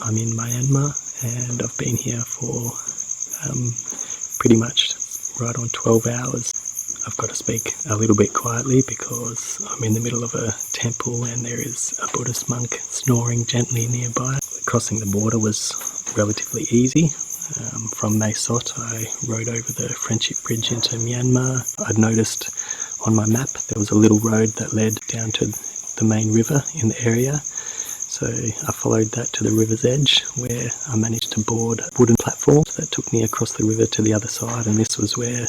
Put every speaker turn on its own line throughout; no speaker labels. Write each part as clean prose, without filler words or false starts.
I'm in Myanmar and I've been here for pretty much right on 12 hours. I've got to speak a little bit quietly because I'm in the middle of a temple and there is a Buddhist monk snoring gently nearby. Crossing the border was relatively easy. From Mae Sot, I rode over the Friendship Bridge into Myanmar. I'd noticed on my map there was a little road that led down to the main river in the area. So I followed that to the river's edge where I managed to board wooden platforms that took me across the river to the other side, and this was where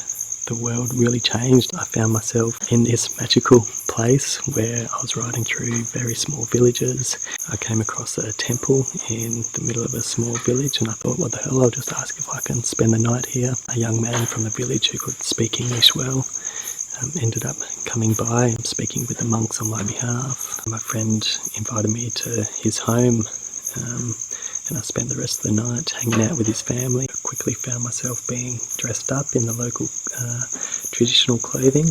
the world really changed. I found myself in this magical place where I was riding through very small villages. I came across a temple in the middle of a small village and I thought, what the hell, I'll just ask if I can spend the night here. A young man from the village who could speak English well ended up coming by and speaking with the monks on my behalf. My friend invited me to his home and I spent the rest of the night hanging out with his family. I quickly found myself being dressed up in the local traditional clothing.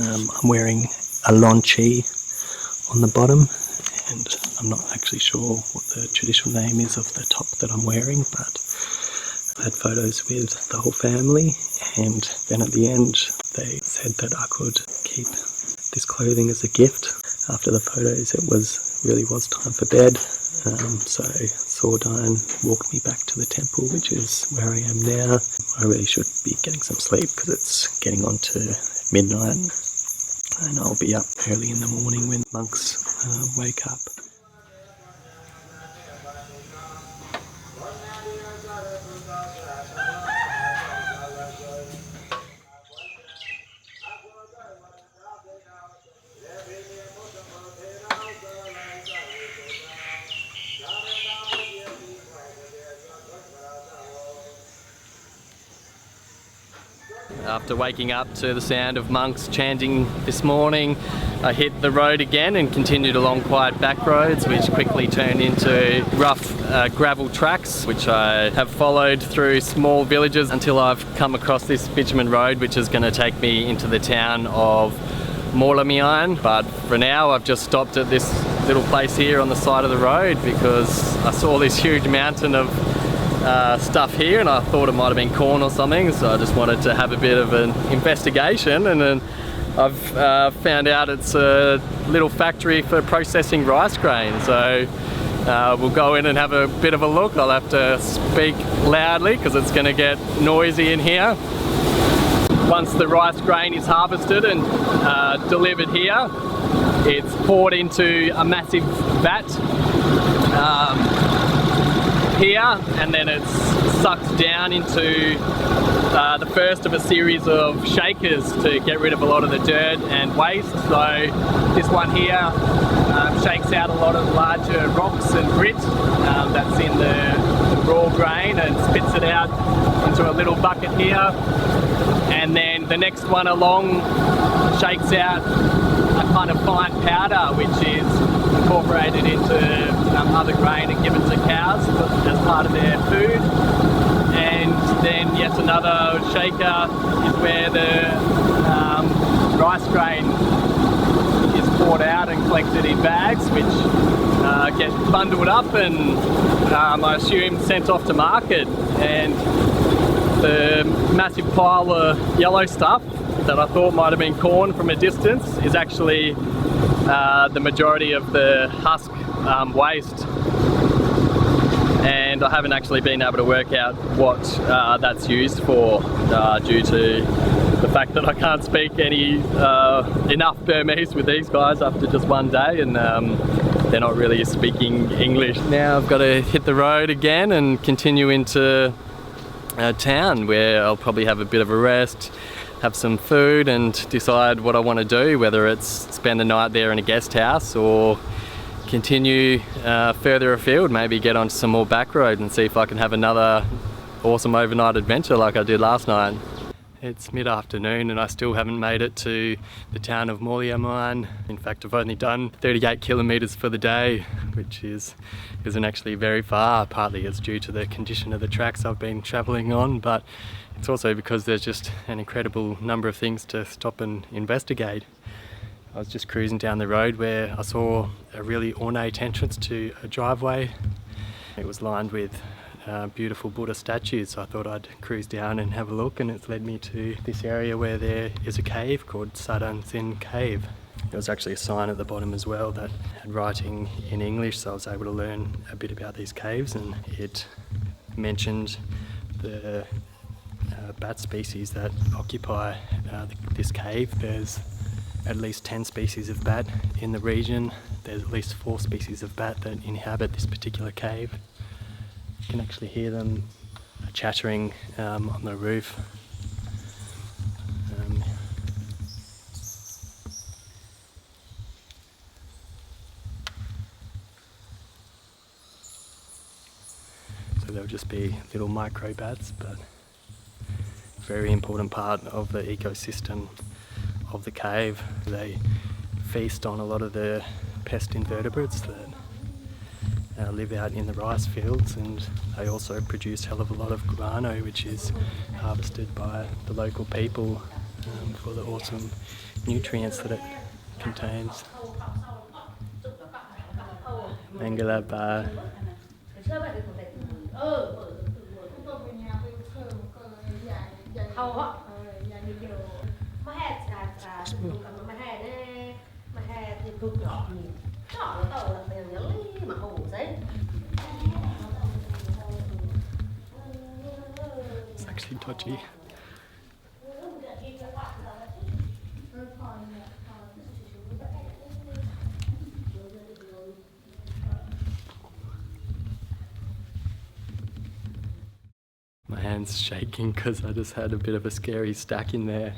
I'm wearing a lonchi on the bottom, and I'm not actually sure what the traditional name is of the top that I'm wearing, but I had photos with the whole family, and then at the end they said that I could keep this clothing as a gift. After the photos it really was time for bed. So Sordine walked me back to the temple, which is where I am now. I really should be getting some sleep because it's getting on to midnight and I'll be up early in the morning when monks wake up.
After waking up to the sound of monks chanting this morning, I hit the road again and continued along quiet back roads, which quickly turned into rough gravel tracks, which I have followed through small villages until I've come across this bitumen road, which is going to take me into the town of Morlamian. But for now I've just stopped at this little place here on the side of the road because I saw this huge mountain of stuff here and I thought it might have been corn or something, so I just wanted to have a bit of an investigation, and then I've found out it's a little factory for processing rice grain. So we'll go in and have a bit of a look. I'll have to speak loudly because it's going to get noisy in here. Once the rice grain is harvested and delivered here, it's poured into a massive vat here, and then it's sucked down into the first of a series of shakers to get rid of a lot of the dirt and waste. So this one here shakes out a lot of larger rocks and grit that's in the raw grain and spits it out into a little bucket here, and then the next one along shakes out a kind of fine powder which is incorporated into other grain and given to cows as part of their food. And then yet another shaker is where the rice grain is poured out and collected in bags, which get bundled up and I assume sent off to market. And the massive pile of yellow stuff that I thought might have been corn from a distance is actually the majority of the husk waste, and I haven't actually been able to work out what that's used for due to the fact that I can't speak enough Burmese with these guys after just one day, and they're not really speaking English. Now I've got to hit the road again and continue into town where I'll probably have a bit of a rest, have some food and decide what I want to do, whether it's spend the night there in a guest house or continue further afield, maybe get onto some more back road and see if I can have another awesome overnight adventure like I did last night. It's mid-afternoon and I still haven't made it to the town of Morlamian. In fact, I've only done 38 kilometers for the day, which isn't actually very far. Partly it's due to the condition of the tracks I've been traveling on, but it's also because there's just an incredible number of things to stop and investigate. I was just cruising down the road where I saw a really ornate entrance to a driveway,
It was lined with beautiful Buddha statues, so I thought I'd cruise down and have a look, and it's led me to this area where there is a cave called Sadan Sin Cave. There was actually a sign at the bottom as well that had writing in English, so I was able to learn a bit about these caves, and it mentioned the bat species that occupy this cave. There's at least 10 species of bat in the region. There's at least 4 species of bat that inhabit this particular cave. You can actually hear them chattering on the roof. So they'll just be little micro bats, but very important part of the ecosystem of the cave. They feast on a lot of the pest invertebrates that live out in the rice fields, and they also produce a hell of a lot of guano, which is harvested by the local people for the awesome nutrients that it contains. Mangalapa. It's actually dodgy. My hand's shaking because I just had a bit of a scary stack in there.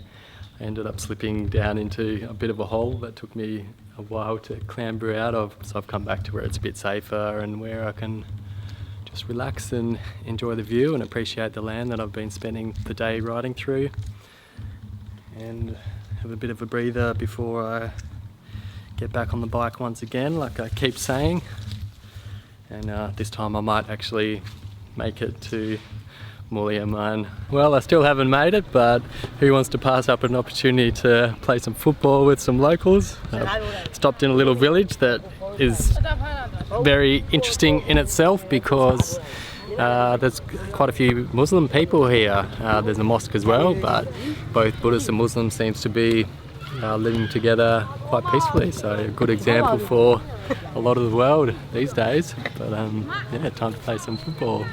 I ended up slipping down into a bit of a hole that took me a while to clamber out of, so I've come back to where it's a bit safer and where I can just relax and enjoy the view and appreciate the land that I've been spending the day riding through, and have a bit of a breather before I get back on the bike once again, like I keep saying. And this time I might actually make it to Myanmar. Well, I still haven't made it, but who wants to pass up an opportunity to play some football with some locals? I've stopped in a little village that is very interesting in itself because there's quite a few Muslim people here. There's a mosque as well, but both Buddhists and Muslims seems to be living together quite peacefully, so a good example for a lot of the world these days. But yeah, time to play some football.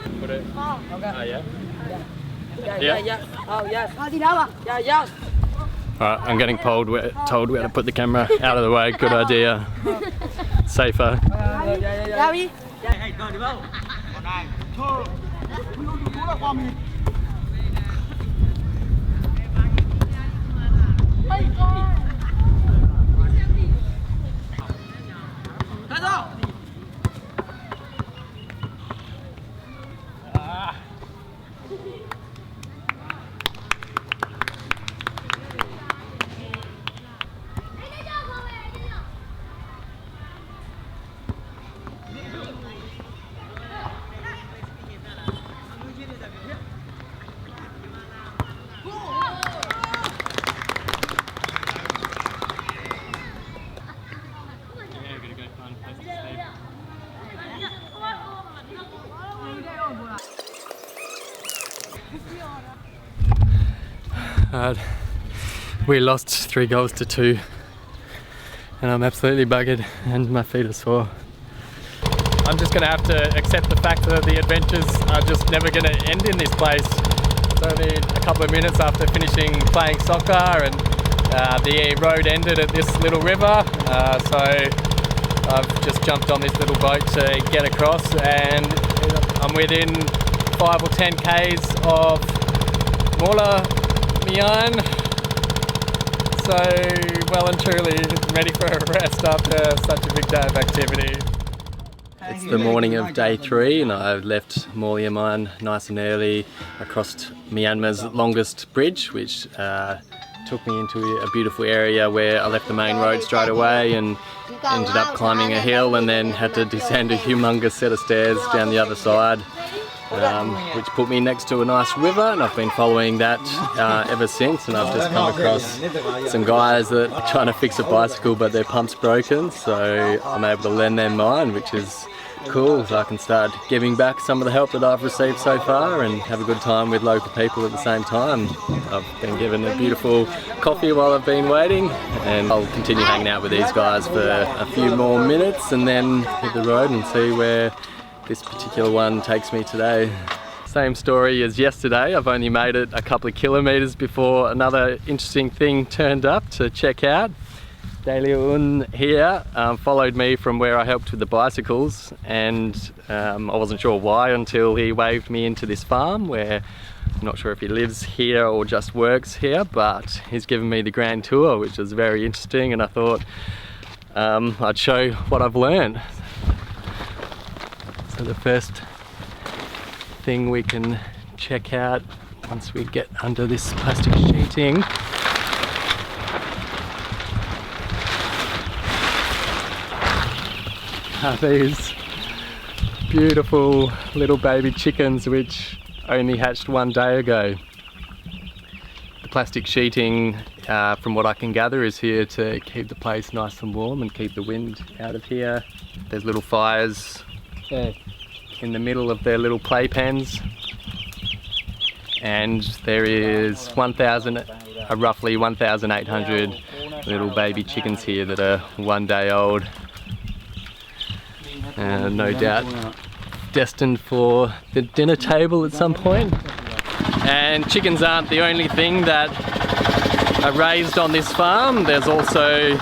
Alright, I'm getting told where to put the camera out of the way. Good idea. Safer. We lost 3 goals to 2 and I'm absolutely buggered and my feet are sore. I'm just going to have to accept the fact that the adventures are just never going to end in this place. It's only a couple of minutes after finishing playing soccer, and the road ended at this little river, so I've just jumped on this little boat to get across, and I'm within 5 or 10 k's of Myanmar. So well and truly ready for a rest after such a big day of activity. It's the morning of day 3 and I've left Myanmar nice and early. I crossed Myanmar's longest bridge, which took me into a beautiful area where I left the main road straight away and ended up climbing a hill and then had to descend a humongous set of stairs down the other side. Which put me next to a nice river, and I've been following that ever since, and I've just come across some guys that are trying to fix a bicycle but their pump's broken, so I'm able to lend them mine, which is
cool, so I can start giving back some of the help that I've received so far and have a good time with local people at the same time. I've been given a beautiful coffee while I've been waiting, and I'll continue hanging out with these guys for a few more minutes and then hit the road and see where this particular one takes me today. Same story as yesterday. I've only made it a couple of kilometers before another interesting thing turned up to check out. Daliun here followed me from where I helped with the bicycles, and I wasn't sure why until he waved me into this farm where I'm not sure if he lives here or just works here, but he's given me the grand tour, which is very interesting, and I thought I'd show what I've learned. So the first thing we can check out once we get under this plastic sheeting are these beautiful little baby chickens which only hatched 1 day ago. The plastic sheeting, from what I can gather, is here to keep the place nice and warm and keep the wind out of here. There's little fires in the middle of their little playpens, and there is roughly 1,800 little baby chickens here that are 1 day old, no doubt destined for the dinner table at some point. And chickens aren't the only thing that are raised on this farm. There's also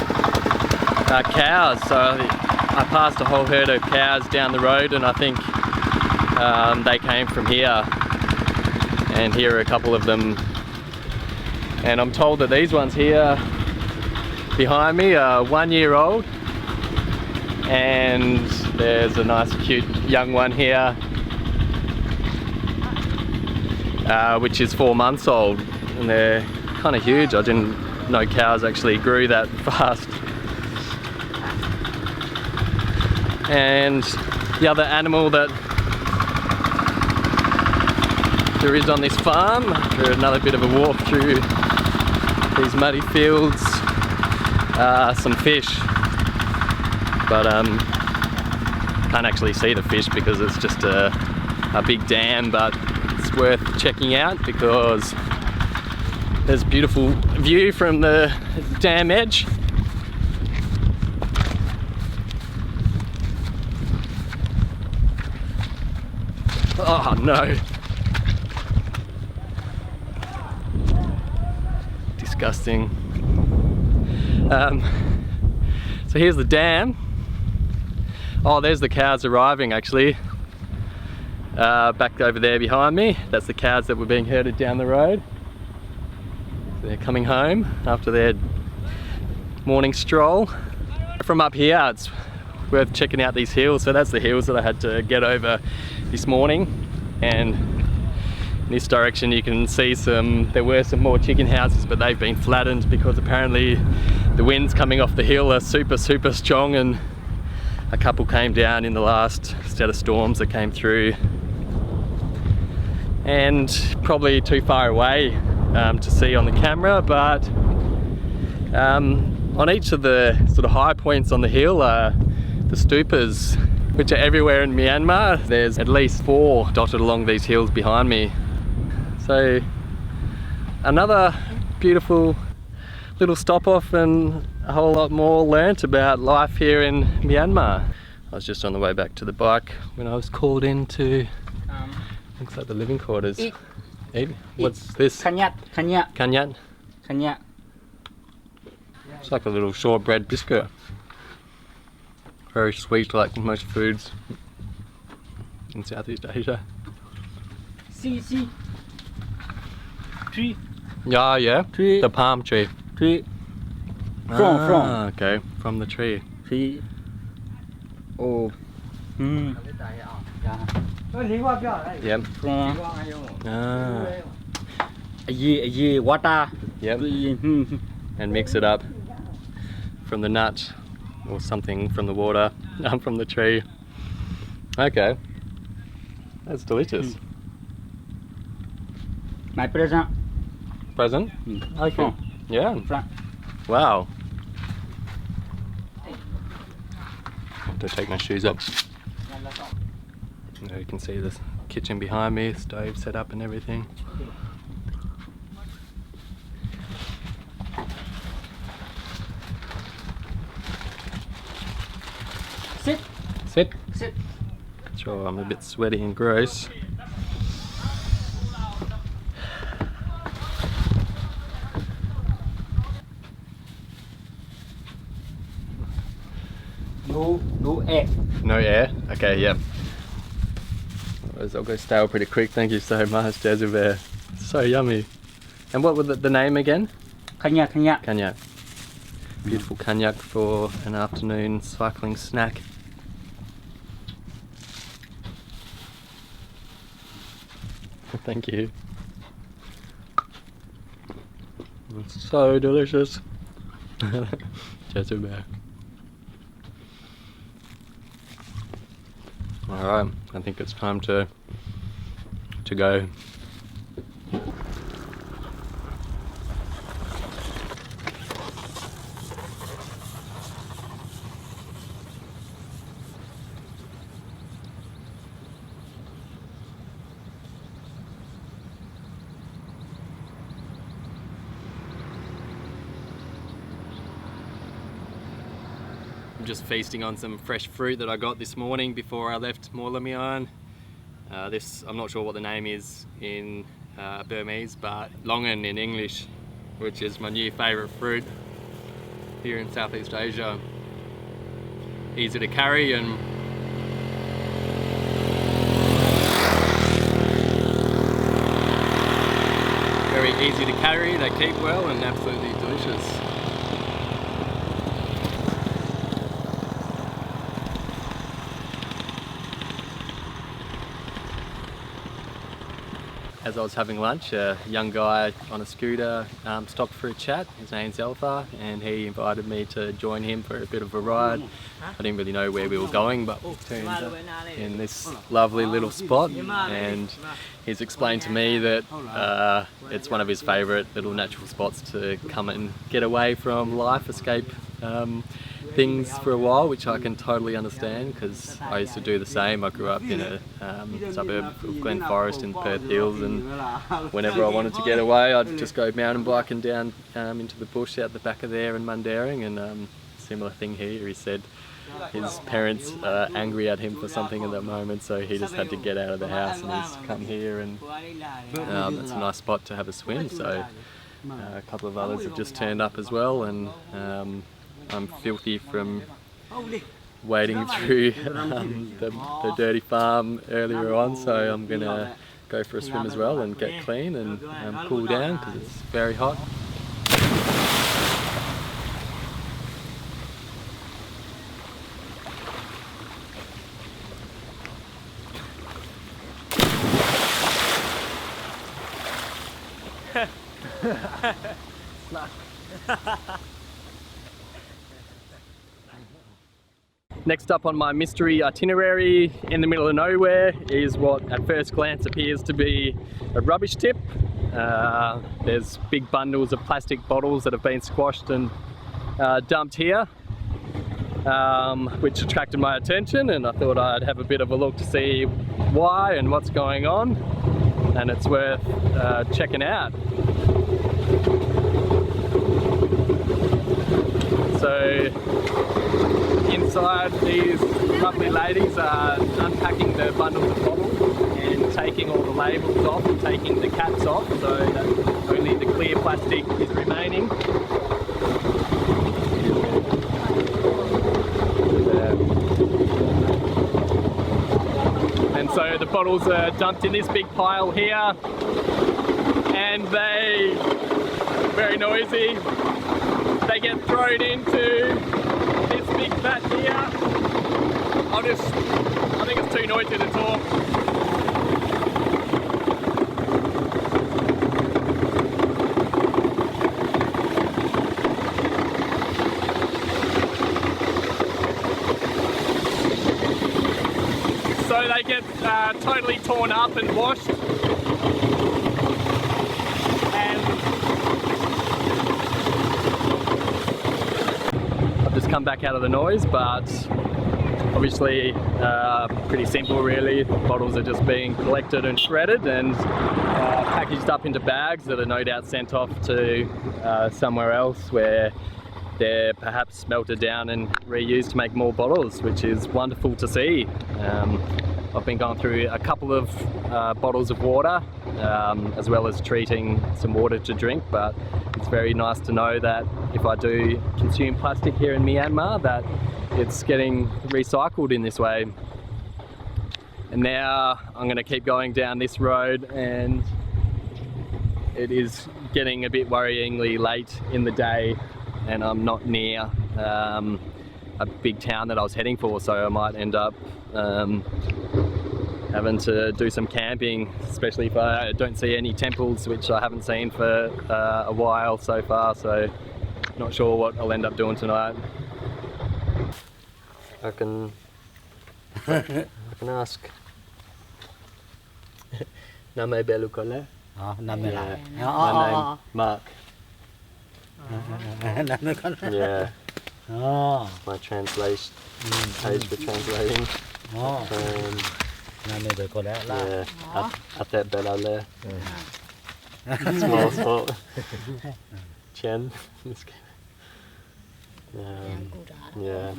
cows. So I passed a whole herd of cows down the road, and I think they came from here, and here are a couple of them. And I'm told that these ones here behind me are 1 year old, and there's a nice cute young one here which is 4 months old, and they're kind of huge. I didn't know cows actually grew that fast. And the other animal that there is on this farm, for another bit of a walk through these muddy fields, some fish, but can't actually see the fish because it's just a big dam, but it's worth checking out because there's a beautiful view from the dam edge. Oh no. Disgusting. So here's the dam. Oh, there's the cows arriving actually. Back over there behind me. That's the cows that were being herded down the road. They're coming home after their morning stroll. From up here, it's worth checking out these hills. So that's the hills that I had to get over this morning, and in this direction you can see there were some more chicken houses, but they've been flattened because apparently the winds coming off the hill are super strong, and a couple came down in the last set of storms that came through, and probably too far away to see on the camera, but on each of the sort of high points on the hill are the stupas, which are everywhere in Myanmar. There's at least 4 dotted along these hills behind me. So another beautiful little stop off, and a whole lot more learnt about life here in Myanmar. I was just on the way back to the bike when I was called in to, looks like the living quarters. What's this? Kanyat. It's like a little shortbread biscuit. Very sweet, like most foods in Southeast Asia. Tree. Yeah. Tree. The palm tree.
Tree.
From. Okay, from the tree.
Tree. Oh.
Yep.
From. Water.
Yep. And mix it up from the nut or something from the water, from the tree. Okay. That's delicious.
My present.
Present? Okay. Yeah. Wow. I have to take my shoes off. You can see the kitchen behind me, stove set up and everything.
Sit.
Sit.
Sit.
Sure, I'm a bit sweaty and gross.
No air.
No air? Okay, yep. Otherwise I'll go stale pretty quick. Thank you so much, Jezebel. So yummy. And what was the name again?
Kanya.
Kanyak. Beautiful kanyak for an afternoon cycling snack. Thank you. It's so delicious. Jezebel. Alright, I think it's time to go. I'm just feasting on some fresh fruit that I got this morning before I left Myanmar. This, I'm not sure what the name is in Burmese, but longan in English, which is my new favourite fruit here in Southeast Asia. Easy to carry and very easy to carry, they keep well and absolutely delicious. As I was having lunch, a young guy on a scooter stopped for a chat. His name's Alpha, and he invited me to join him for a bit of a ride. I didn't really know where we were going, but we turned up in this lovely little spot, and he's explained to me that it's one of his favourite little natural spots to come and get away from life, escape things for a while, which I can totally understand because I used to do the same. I grew up in a suburb of Glen Forest in Perth Hills, and whenever I wanted to get away I'd just go mountain biking down into the bush out the back of there in Mundaring, and similar thing here. He said his parents are angry at him for something at that moment, so he just had to get out of the house and he's come here, and it's a nice spot to have a swim. So a couple of others have just turned up as well, and I'm filthy from wading through the dirty farm earlier on, so I'm gonna go for a swim as well and get clean and cool down because it's very hot. Next up on my mystery itinerary in the middle of nowhere is what at first glance appears to be a rubbish tip. There's big bundles of plastic bottles that have been squashed and dumped here, which attracted my attention, and I thought I'd have a bit of a look to see why and what's going on, and it's worth checking out. So inside, these lovely ladies are unpacking the bundles of bottles and taking all the labels off and taking the caps off, so that only the clear plastic is remaining. And so the bottles are dumped in this big pile here, and they, very noisy, they get thrown into this big vat here. I think it's too noisy to talk. So they get totally torn up and washed. Just come back out of the noise, but obviously pretty simple really. Bottles are just being collected and shredded and packaged up into bags that are no doubt sent off to somewhere else where they're perhaps melted down and reused to make more bottles, which is wonderful to see. I've been going through a couple of bottles of water as well as treating some water to drink, but it's very nice to know that if I do consume plastic here in Myanmar that it's getting recycled in this way. And now I'm going to keep going down this road, and it is getting a bit worryingly late in the day and I'm not near a big town that I was heading for, so I might end up having to do some camping, especially if I don't see any temples, which I haven't seen for a while so far, so not sure what I'll end up doing tonight. I can ask. Name Belukole.
Name
My name Mark. Yeah. My translation page for translating. Yeah. At that Belale. Small spot. Chen. Yeah.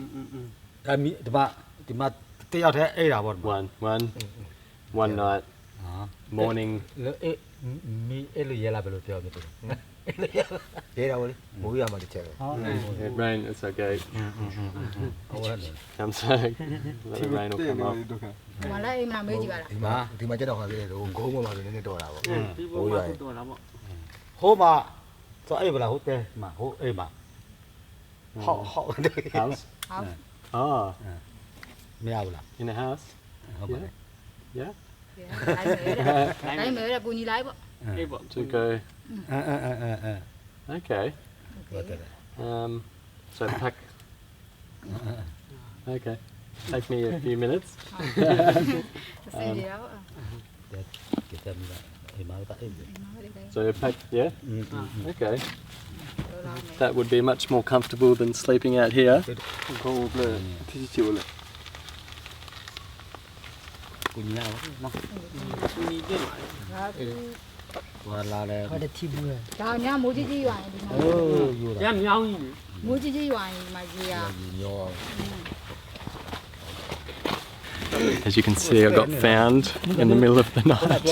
One night. Morning. It rained, it's okay. I'm sorry. Let the rain will come off. House? Oh. In a house? Yeah? To go. Okay. So pack. Okay. Take me a few minutes. So pack, yeah? Okay. That would be much more comfortable than sleeping out here. As you can see, I got found in the middle of the night.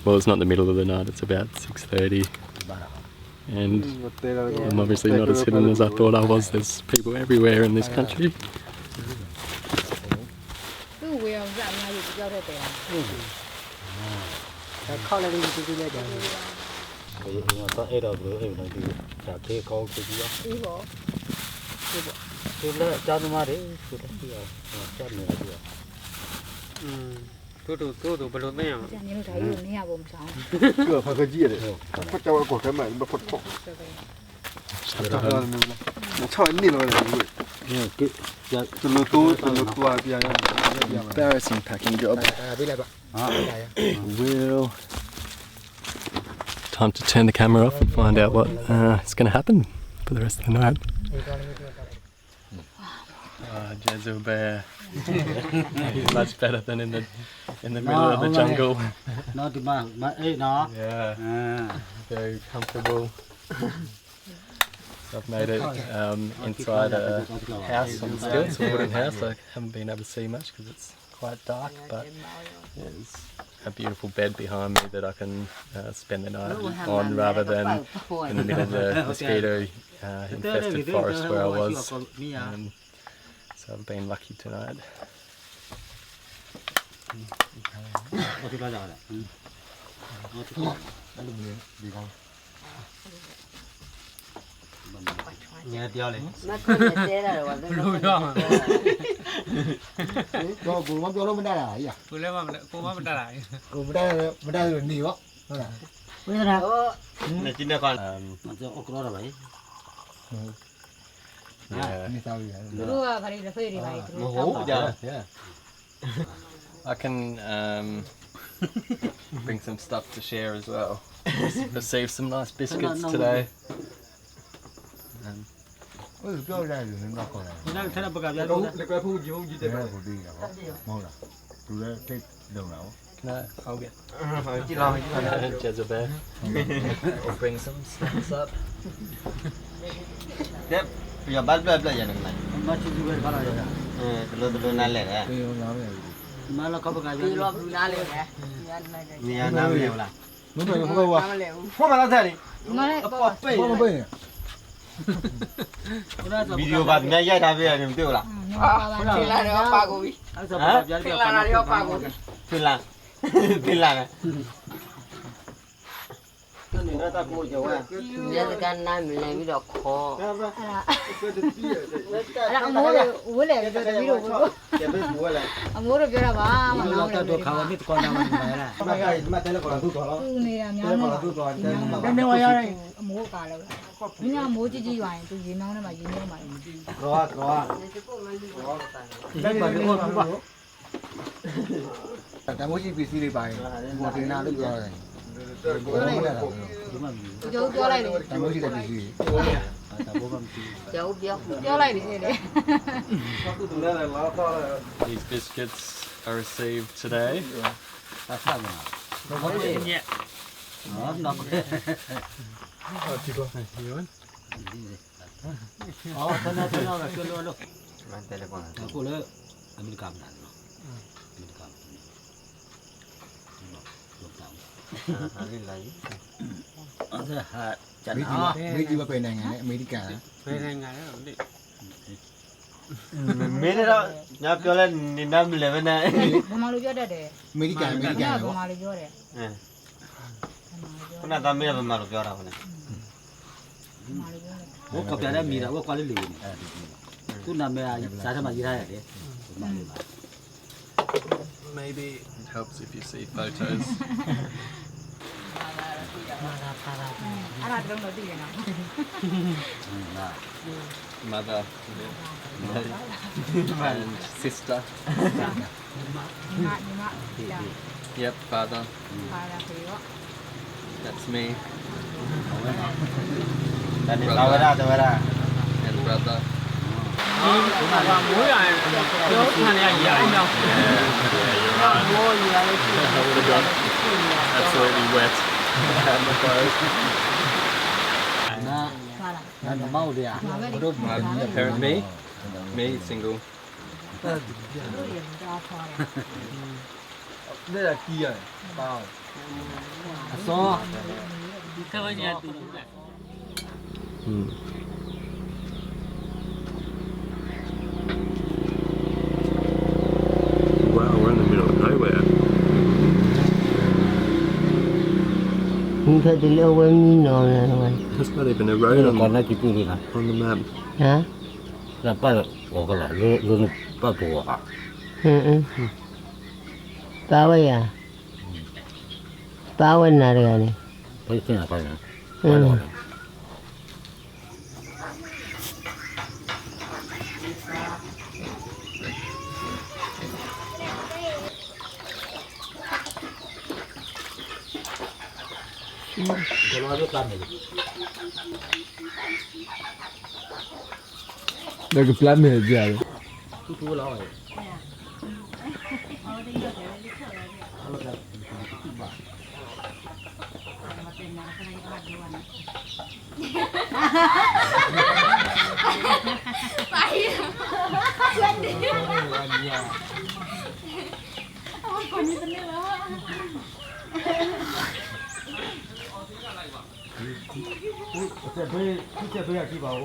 Well, it's not the middle of the night, it's about 6:30. And I'm obviously not as hidden as I thought I was. There's people everywhere in this country. Embarrassing packing job. Well, time to turn the camera off and find out what is going to happen for the rest of the night. Jezu bear. He's much better than in the middle of the jungle. Yeah, very comfortable. So I've made it inside a house on stilts, a wooden house. I haven't been able to see much because it's quite dark, but there's a beautiful bed behind me that I can spend the night on rather than in the middle of the mosquito infested forest where I was. So I've been lucky tonight. Yeah. I can bring some stuff to share as well. Received some nice biscuits today.
ပြောရတယ်နင်တော့ခေါ်တယ်
ဒီနောက်ထပ်ဘက်ကပြ
တော့
တော့
လက်ကွဲဖို့ဂျုံကြီးတယ်
ဘယ်ကိုပြီးတာမဟုတ်လားသူလည်းထိတ်လုံတာ
No, I'll get
ကြည့်လာမယ်ကြည့်လာမယ်
Jezebel. I'll bring some snacks up.
တဲ့ပြဘတ်ဘတ်ရတယ်မလား
မချစ်သူပဲခါလာရတာ
ဒီလိုနားလဲတယ်
ပြေရောနားမယ်
ဒီမှာတော့ကဘက်ကပြ
ဒီလိုဘူးနားလေပဲ
နေရာနားမလဲဘူးလား
မင်းတို့ဟိုဘက်က
နားမလဲဘူး
ဖွင့်မလားတဲ့လေ
မလဲ
အပေါ်ပိတ်
ဘာမပိတ်
ဗီဒီယိုပါညရိုက်ထားပြရတယ်မတွေ့ဘူးလား
ထင်လာတော့ပါကိုပြီ
အဲ့ဆိုဘက်ကပြ
ထင်လာတာရောပါကိုပြီ
ဖိလာဖိလာနဲ့နေတော့ကမိုးကျော်ဝါ
ရစကန်နားမလဲပြီးတော့ခေါ်
အဲ့ဒါ
အဲ့ဒါအမိုးလေဝဲလေပြောတယ်ပြီးတော့
ကျပဲဘူးလား
အမိုးတို့ပြောတာပါမ
ဒီ
လော
တော့တော့ခါမစ်ကောင်းတာမှမလား
မကဲမတယ်ကောသူတော်လား
သူနေတာများ
တယ်
နေ
ကောသူတော်တယ်
ဘယ်နေဝရအမိုးကားလို့မင်းကမိုးကြီးကြီးရွာရင်သူရေမောင်းထဲမှာရေမောင်းပါလေ
ရောရော
လိုက်ပါလို့ဘာ
တမိုးရှိပစ္စည်းတွေပိုင်းဘောတင်နာလို့ပြောတယ်
ဒီမှာ
ကျုပ်ပြောလိုက်တယ်
တမိုးရှိတဲ့ပစ္စည်း
ဒါဘောကမသိ
ကျုပ်ပြောလိုက်တယ်လေ
သူတူလည်းလာတော့
These biscuits are received today.
တာဆက်မှာဘာလို့လဲညက်နော်နော်
Oh, you got me. You in?
အော်ဆန္ဒဆန္ဒကကျော်လို့
မတယ်ကော
ကိုလည်းအမေရိကန်လာနော်အမေရိကန်လောက်တောင်း
အားလေးလိုက်
အဲ့ဒါဟာကျန်
မိ
တာ
ကြီးပဲနိုင်ငံနဲ့အမေရိကန်
ဘယ်နိုင်ငံလဲမင်းတော့ညပြောလဲနေနားမလဲမနဲ့
ဘမလိုပြောတတ်တယ်
အမေရိကန်
ဘ
ပေါ့
မလိုပြောတယ်
ခုနကမင်းကမလို့ပြောတာခုန
ဘမလိုပြောတယ်
ဘိုးကပြတဲ့မိတာဘိုးကွာလေးလူနေသူ့နာမည်စားထဲမှာရေးထားရတယ်ဒီမှာလေးပါ
Maybe it helps if you see photos.
အဲ့ဒါတော့တော့သိတယ်နော်
လာ
Mother and sister.
ညီမကြာ
Yep, father.
ပါလာပြီတော့
That's me
ဒါနဲ့လာဝရတဝရ
and brother.
ဒီမှာမိုးရရင်ပြောခံရရအောင်မြောက်
မိုးရလို့ရှိရင်
I would have got absolutely wet. And the clothes.
နာ
ပါလာ
နာမောက်ရတို့
My parent, me single.
တို့ရတာခေါ်တယ်
နဲ့ကီးရပါ
အစော
Wow, we're in the middle of nowhere.
ဒီကတည်းကဝင်းမီနော်လေ
There's not even a road
ကော
on
နာကြည့်ပြီးလား
the map.
ဟမ်
လာပါတော့ကလာလုံးပတ်ပေါ်อ่ะ
ဟင်းပါဝရပါဝနာရတယ်လေ
ဘယ်စင်ပါလဲ
ဟင်း
ဘယ်လိုလုပ်ကမ်းနေလဲ
ဒါကပလန်နဲ့ကြာတယ်
တူတူလောက်ရ 这杯，这杯要几包？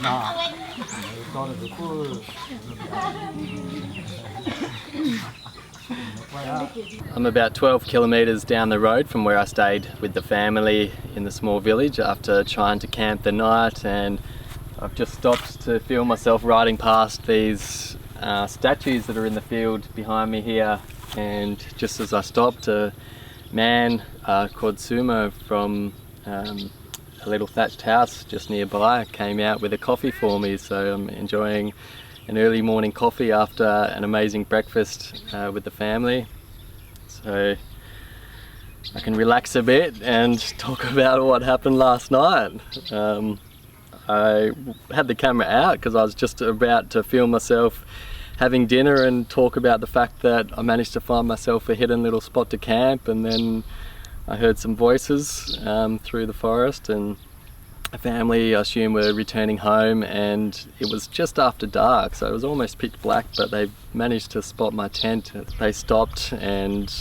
那，搞的是苦。
I'm about 12 kilometres down the road from where I stayed with the family in the small village after trying to camp the night, and I've just stopped to feel myself riding past these statues that are in the field behind me here, and just as I stopped, a man called Sumo from a little thatched house just nearby came out with a coffee for me, so I'm enjoying an early morning coffee after an amazing breakfast with the family. So I can relax a bit and talk about what happened last night. I had the camera out because I was just about to film myself having dinner and talk about the fact that I managed to find myself a hidden little spot to camp, and then I heard some voices through the forest, and a family, I assume, were returning home, and it was just after dark, so it was almost pitch black, but they managed to spot my tent. They stopped and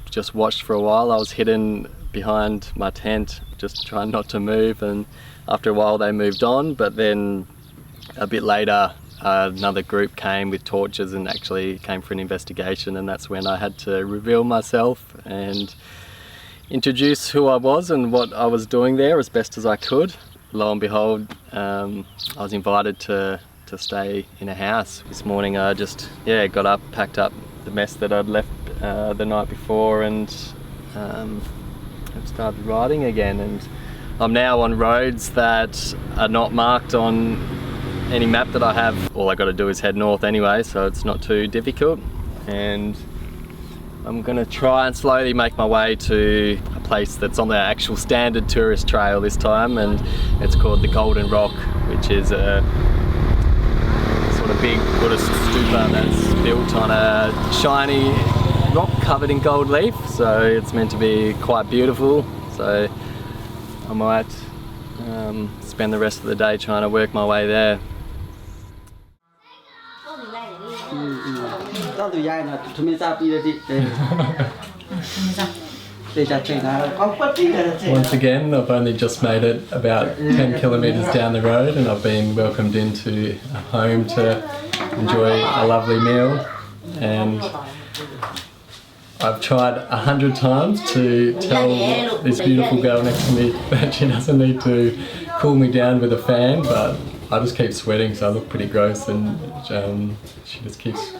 just watched for a while. I was hidden behind my tent, just trying not to move, and after a while they moved on, but then a bit later another group came with torches and actually came for an investigation, and that's when I had to reveal myself and introduce who I was and what I was doing there as best as I could. Lo and behold, I was invited to stay in a house. This morning I just got up, packed up the mess that I'd left the night before, and started riding again. And I'm now on roads that are not marked on any map that I have. All I got to do is head north anyway, so it's not too difficult. And I'm gonna try and slowly make my way to a place that's on the actual standard tourist trail this time, and it's called the Golden Rock, which is a sort of big Buddhist stupa that's built on a shiny rock covered in gold leaf, so it's meant to be quite beautiful. So I might spend the rest of the day trying to work my way there.
Once
again, I've only just made it about 10 kilometres down the road, and I've been welcomed into a home to enjoy a lovely meal. And I've tried 100 times to tell this beautiful girl next to me that she doesn't need to cool me down with a fan, but I just keep sweating, so I look pretty gross, and she just keeps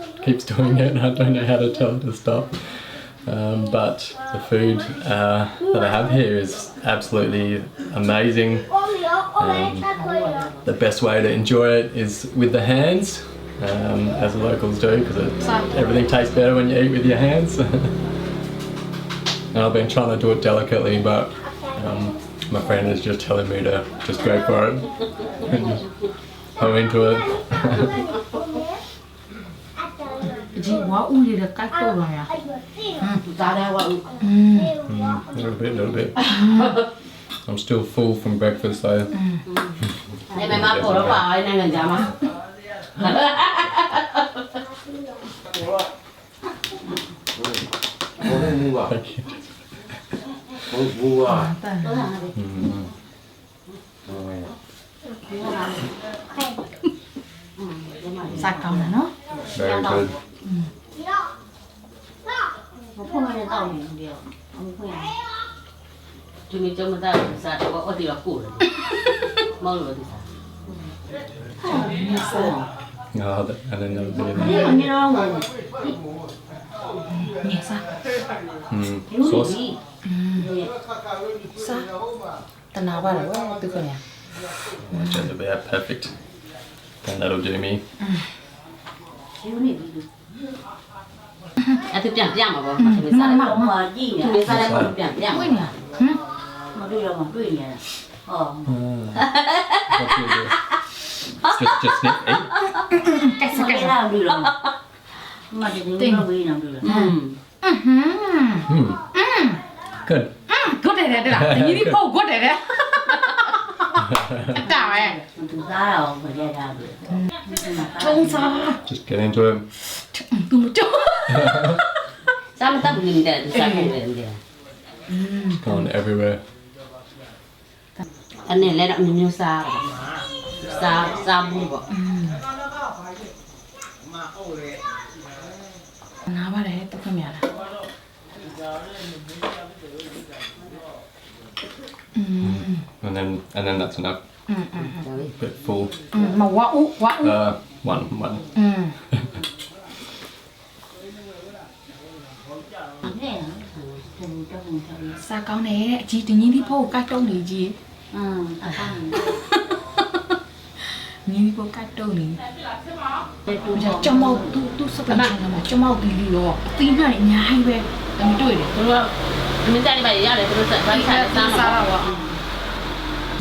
doing it, and I don't know how to tell her to stop. But the food that I have here is absolutely amazing. The best way to enjoy it is with the hands, as the locals do, because everything tastes better when you eat with your hands. And I've been trying to do it delicately, but my friend is just telling me to just go for it and just go into it. A little bit. I'm still full from breakfast though. Thank you. Very good. Oh, and another bit in there. Sauce. Just about perfect. And that'll do me. Just snip, eat. Good.
Good at it. You need more good at it.
Just get into it. Going everywhere. And then that's enough. Bit full. One.
Sao câu này chị tự nhiên đi phố cách đâu này chị? Nhìn đi phố cách đâu này? Trong mau tu sắp làm mà trong mau thì đi rồi. Tin này nhà hay về. Làm cái tuổi đấy.
မင်းကြိုက်နေပါရတယ်သူတို့ဆက်ပိုင်းစားစားမှာပေါ့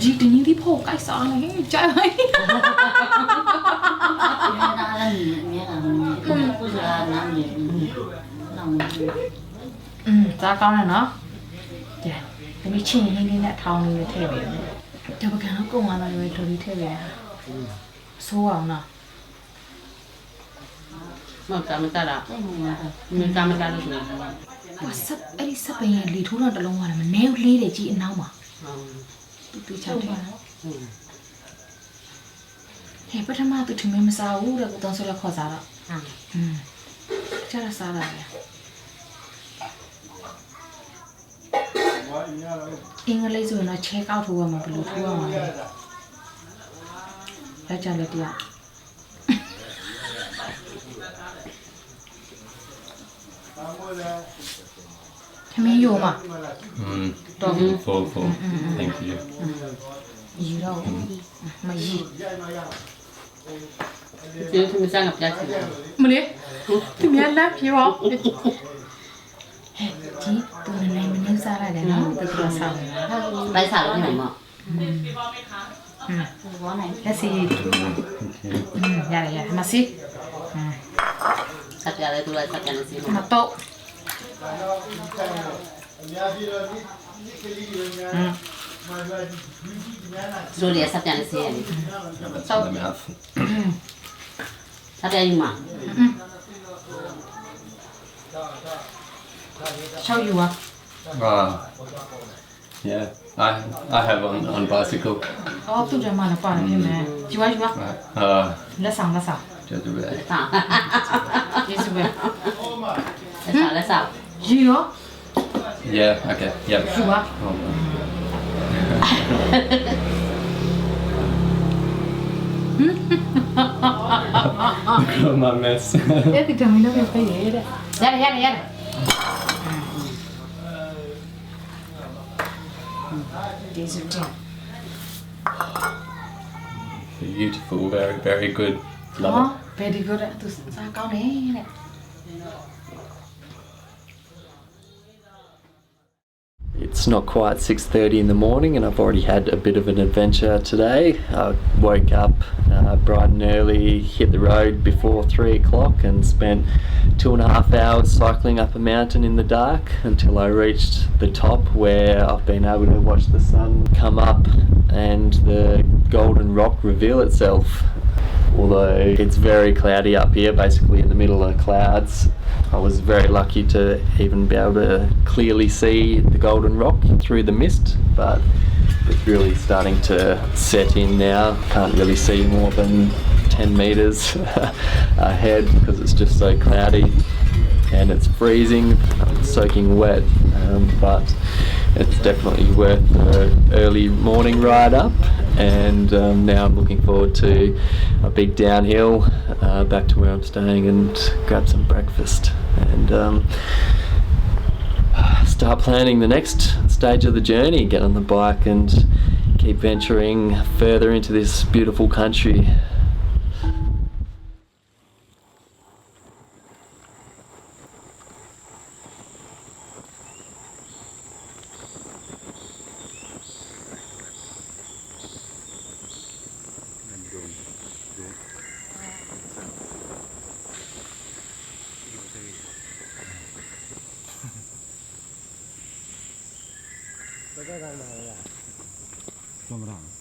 ဒီတင်းကြီးဒီဖို့ကိုက်စားနေကြိုက်ပါ giá con này nó dạ cái mi chinh lên đi lại thòng đi theo về cho bác nó cùng ăn rồi thôi đi theo về số vào nào mà ta đã mình ta được mà sắp ấy đi sắp bây giờ đi thú nó đã lâu rồi mà neo ly để chị nào mà tôi chào thế hè bắt mà tôi chúng mình sao được tao số là khó giá đó chắc là sao rồi anh lấy rồi nó check out thua mà blue thua mà đã trả lời đi ạ Tham gia vô mà
Full. Thank you.
Gì đâu mà gì
Chứ thì mình sang gặp gia chị
mà đi thì mình ăn lắm hiểu không chị từ này mình nêu ra lại để nó từ từ sau
Tại sao lại này mà
cái gì dạ mà xí
Sắp ra đây tôi lại sắp ra đây xí
mà tốt
Rồi để sắp ra đây xí
sau
Sắp ra nhưng mà
sau you à
Yeah, I have on bicycle.
tôiจะมาหน้าป่าเนี่ยแม่จีว่าแล้วสั่ง
Just a bit.
Sao
ยี่สิบเอ็ด
Tại sao
ยี่เหรอ
Yeah, okay, yep.
จีว่า
Hold on. Look at my mess.
เอ๊ะติดทำไมต้องไปเยอะเลยยัด
Beautiful, very good. Love it.
very good á tôi sao cao này
It's not quite 6:30 in the morning and I've already had a bit of an adventure today. I woke up bright and early, hit the road before 3 o'clock and spent 2.5 hours cycling up a mountain in the dark until I reached the top where I've been able to watch the sun come up and the golden rock reveal itself. Although it's very cloudy up here, basically in the middle of clouds. I was very lucky to even be able to clearly see the golden rock through the mist, but it's really starting to set in now. Can't really see more than 10 meters ahead because it's just so cloudy and it's freezing. I'm soaking wet, but it's definitely worth the early morning ride up, and now I'm looking forward to a big downhill back to where I'm staying and grab some breakfast and start planning the next stage of the journey, get on the bike and keep venturing further into this beautiful country.
Camera.